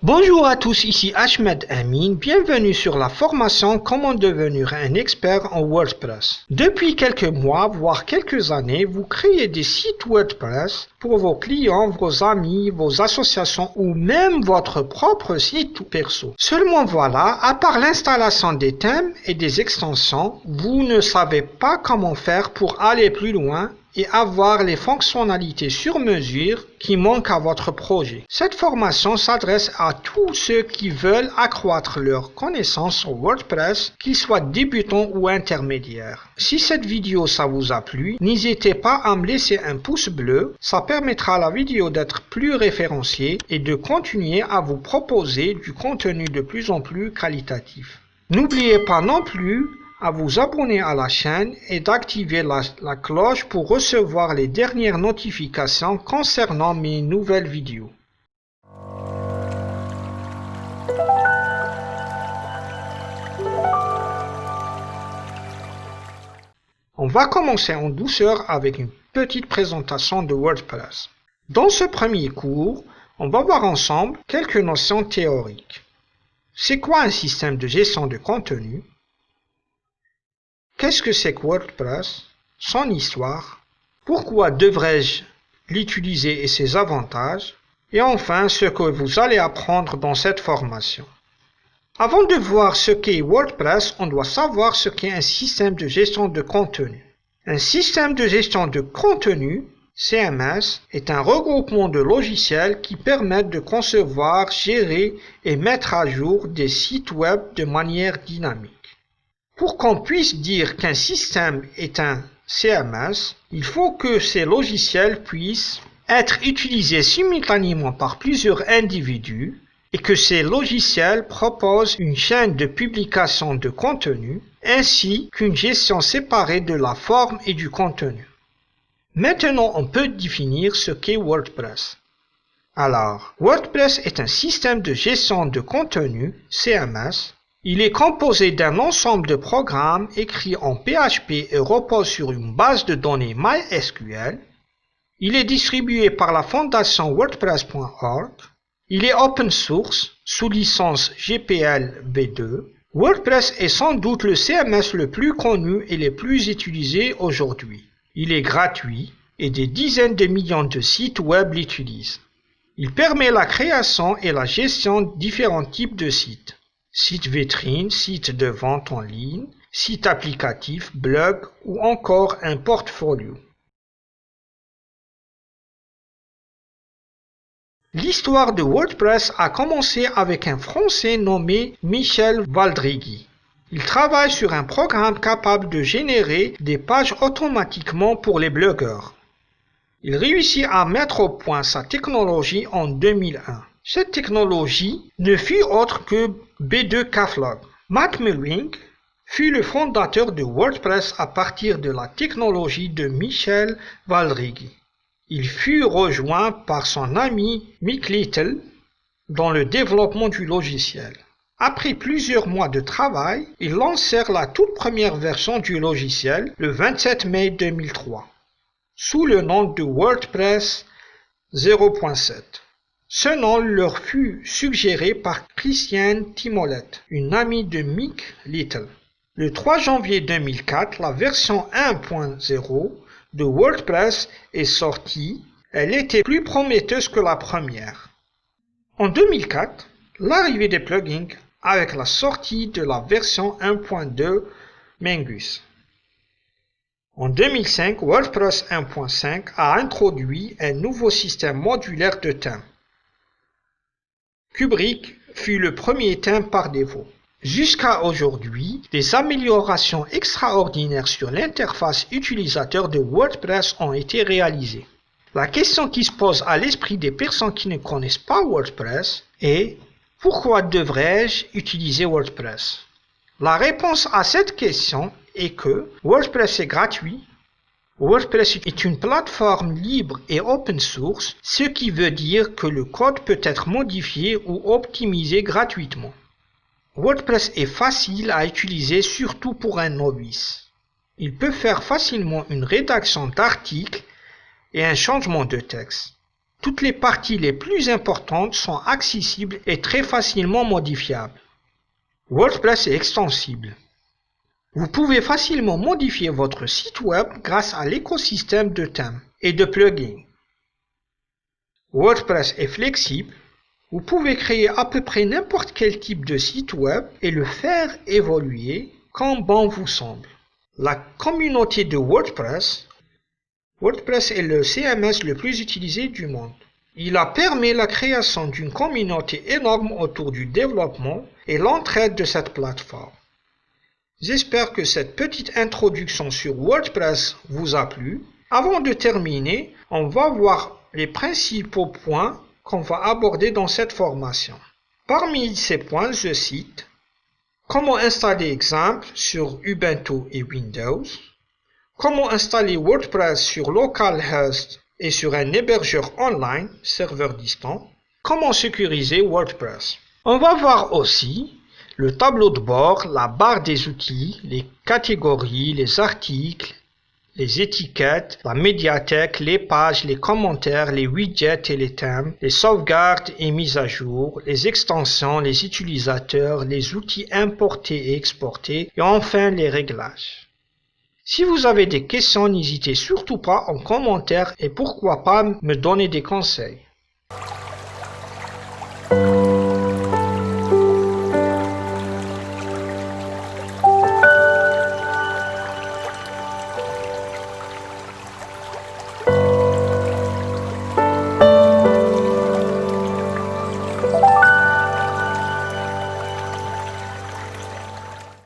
Bonjour à tous, ici Ahmed Amin, bienvenue sur la formation Comment devenir un expert en WordPress. Depuis quelques mois, voire quelques années, vous créez des sites WordPress pour vos clients, vos amis, vos associations ou même votre propre site perso. Seulement voilà, à part l'installation des thèmes et des extensions, vous ne savez pas comment faire pour aller plus loin et avoir les fonctionnalités sur mesure qui manquent à votre projet. Cette formation s'adresse à tous ceux qui veulent accroître leurs connaissances en WordPress, qu'ils soient débutants ou intermédiaires. Si cette vidéo ça vous a plu, n'hésitez pas à me laisser un pouce bleu, ça permettra à la vidéo d'être plus référenciée et de continuer à vous proposer du contenu de plus en plus qualitatif. N'oubliez pas non plus à vous abonner à la chaîne et d'activer la cloche pour recevoir les dernières notifications concernant mes nouvelles vidéos. On va commencer en douceur avec une petite présentation de WordPress. Dans ce premier cours, on va voir ensemble quelques notions théoriques. C'est quoi un système de gestion de contenu? Qu'est-ce que c'est que WordPress? Son histoire? Pourquoi devrais-je l'utiliser et ses avantages? Et enfin, ce que vous allez apprendre dans cette formation. Avant de voir ce qu'est WordPress, on doit savoir ce qu'est un système de gestion de contenu. Un système de gestion de contenu, CMS, est un regroupement de logiciels qui permettent de concevoir, gérer et mettre à jour des sites web de manière dynamique. Pour qu'on puisse dire qu'un système est un CMS, il faut que ces logiciels puissent être utilisés simultanément par plusieurs individus et que ces logiciels proposent une chaîne de publication de contenu ainsi qu'une gestion séparée de la forme et du contenu. Maintenant, on peut définir ce qu'est WordPress. Alors, WordPress est un système de gestion de contenu, CMS. Il est composé d'un ensemble de programmes écrits en PHP et repose sur une base de données MySQL. Il est distribué par la fondation WordPress.org. Il est open source, sous licence GPL v2. WordPress est sans doute le CMS le plus connu et le plus utilisé aujourd'hui. Il est gratuit et des dizaines de millions de sites web l'utilisent. Il permet la création et la gestion de différents types de sites. Site vitrine, site de vente en ligne, site applicatif, blog ou encore un portfolio. L'histoire de WordPress a commencé avec un Français nommé Michel Valdrigui. Il travaille sur un programme capable de générer des pages automatiquement pour les blogueurs. Il réussit à mettre au point sa technologie en 2001. Cette technologie ne fut autre que B2Kflog. Matt Mulvink fut le fondateur de WordPress à partir de la technologie de Michel Valdrigui. Il fut rejoint par son ami Mick Little dans le développement du logiciel. Après plusieurs mois de travail, ils lancèrent la toute première version du logiciel le 27 mai 2003, sous le nom de WordPress 0.7. Ce nom leur fut suggéré par Christiane Timolette, une amie de Mick Little. Le 3 janvier 2004, la version 1.0 de WordPress est sortie. Elle était plus prometteuse que la première. En 2004, l'arrivée des plugins avec la sortie de la version 1.2 Mengus. En 2005, WordPress 1.5 a introduit un nouveau système modulaire de thèmes. Kubrick fut le premier thème par défaut. Jusqu'à aujourd'hui, des améliorations extraordinaires sur l'interface utilisateur de WordPress ont été réalisées. La question qui se pose à l'esprit des personnes qui ne connaissent pas WordPress est « Pourquoi devrais-je utiliser WordPress ?» La réponse à cette question est que WordPress est gratuit. WordPress est une plateforme libre et open source, ce qui veut dire que le code peut être modifié ou optimisé gratuitement. WordPress est facile à utiliser surtout pour un novice. Il peut faire facilement une rédaction d'articles et un changement de texte. Toutes les parties les plus importantes sont accessibles et très facilement modifiables. WordPress est extensible. Vous pouvez facilement modifier votre site web grâce à l'écosystème de thèmes et de plugins. WordPress est flexible. Vous pouvez créer à peu près n'importe quel type de site web et le faire évoluer comme bon vous semble. La communauté de WordPress est le CMS le plus utilisé du monde. Il a permis la création d'une communauté énorme autour du développement et l'entraide de cette plateforme. J'espère que cette petite introduction sur WordPress vous a plu. Avant de terminer, on va voir les principaux points qu'on va aborder dans cette formation. Parmi ces points, je cite comment installer XAMPP sur Ubuntu et Windows, comment installer WordPress sur localhost et sur un hébergeur online, serveur distant, comment sécuriser WordPress. On va voir aussi le tableau de bord, la barre des outils, les catégories, les articles, les étiquettes, la médiathèque, les pages, les commentaires, les widgets et les thèmes, les sauvegardes et mises à jour, les extensions, les utilisateurs, les outils importés et exportés et enfin les réglages. Si vous avez des questions, n'hésitez surtout pas en commentaire et pourquoi pas me donner des conseils.